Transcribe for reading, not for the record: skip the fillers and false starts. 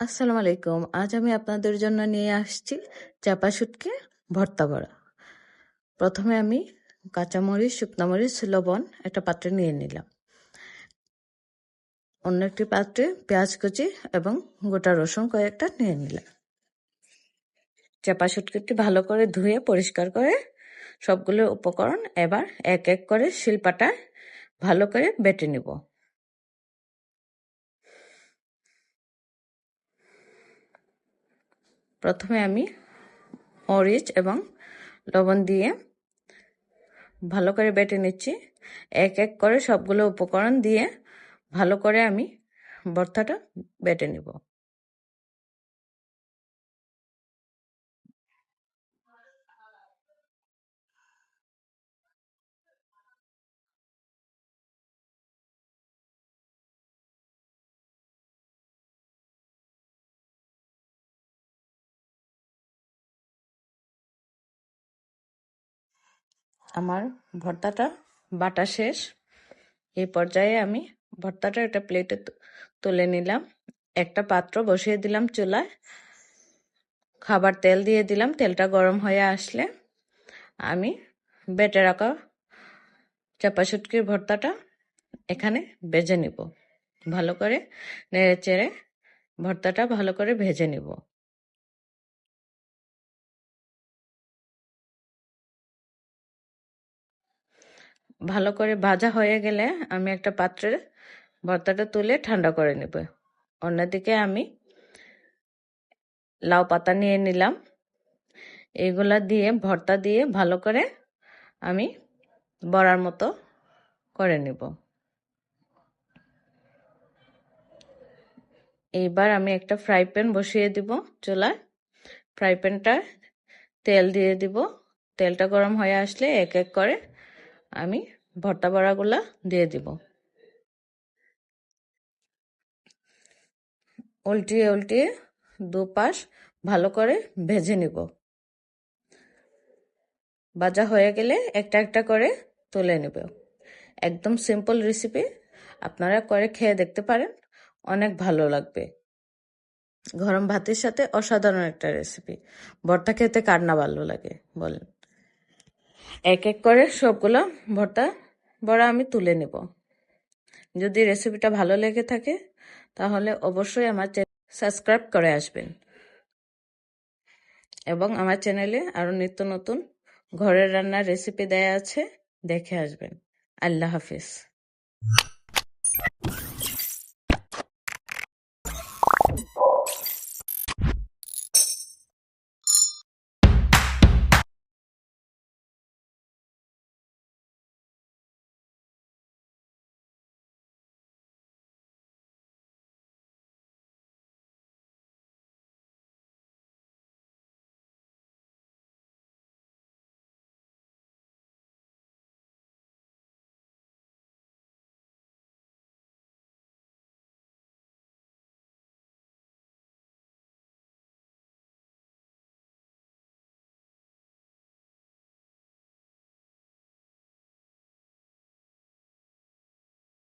আসসালামু আলাইকুম। আজ আমি আপনাদের জন্য নিয়ে আসছি চাপা শুটকি ভর্তা করা। প্রথমে আমি কাঁচামরিচ, শুকনা মরিচ, লবণ একটা পাত্রে নিয়ে নিলাম। অন্য একটি পাত্রে পেঁয়াজ কুচি এবং গোটা রসুন কয়েকটা নিয়ে নিলাম। চাপা শুটকিটি ভালো করে ধুয়ে পরিষ্কার করে সবগুলো উপকরণ এবার এক এক করে শিলপাটায় ভালো করে বেটে নিব। প্রথমে আমি মরিচ এবং লবণ দিয়ে ভালো করে বেটে নিচ্ছি। এক এক করে সবগুলো উপকরণ দিয়ে ভালো করে আমি ভর্তাটা বেটে নিব। আমার ভর্তাটা বাটা শেষ। এই পর্যায়ে আমি ভর্তাটা একটা প্লেটে তুলে নিলাম। একটা পাত্র বসিয়ে দিলাম চুলায়। খাবার তেল দিয়ে দিলাম। তেলটা গরম হয়ে আসলে আমি বেটে রাখা চাপা শুটকির ভর্তাটা এখানে ভেজে নিব। ভালো করে নেড়ে চেড়ে ভর্তাটা ভালো করে ভেজে নিব। ভালো করে ভাজা হয়ে গেলে আমি একটা পাত্রে ভর্তাটা তুলে ঠান্ডা করে নেব। অন্যদিকে আমি লাউ পাতা নিয়ে নিলাম। এগুলা দিয়ে ভর্তা দিয়ে ভালো করে আমি বড়ার মতো করে নেব। এইবার আমি একটা ফ্রাই প্যান বসিয়ে দিব চুলায়। ফ্রাই প্যানটা তেল দিয়ে দিব। তেলটা গরম হয়ে আসলে এক এক করে আমি ভর্তা বড়াগুলা দিয়ে দিব। উল্টিয়ে উল্টিয়ে দুপাশ ভালো করে ভেজে নিব। ভাজা হয়ে গেলে একটা একটা করে তুলে নেব। একদম সিম্পল রেসিপি, আপনারা করে খেয়ে দেখতে পারেন, অনেক ভালো লাগবে। গরম ভাতের সাথে অসাধারণ একটা রেসিপি। ভর্তা খেতে কার না ভালো লাগে বলেন। এক এক করে সবগুলো ভর্তা বড়া আমি তুলে নেব। যদি রেসিপিটা ভালো লেগে থাকে তাহলে অবশ্যই আমার সাবস্ক্রাইব করে আসবেন এবং আমার চ্যানেলে আরো নিত্য নতুন ঘরের রান্নার রেসিপি দেয়া আছে, দেখে আসবেন। আল্লাহ হাফিজ।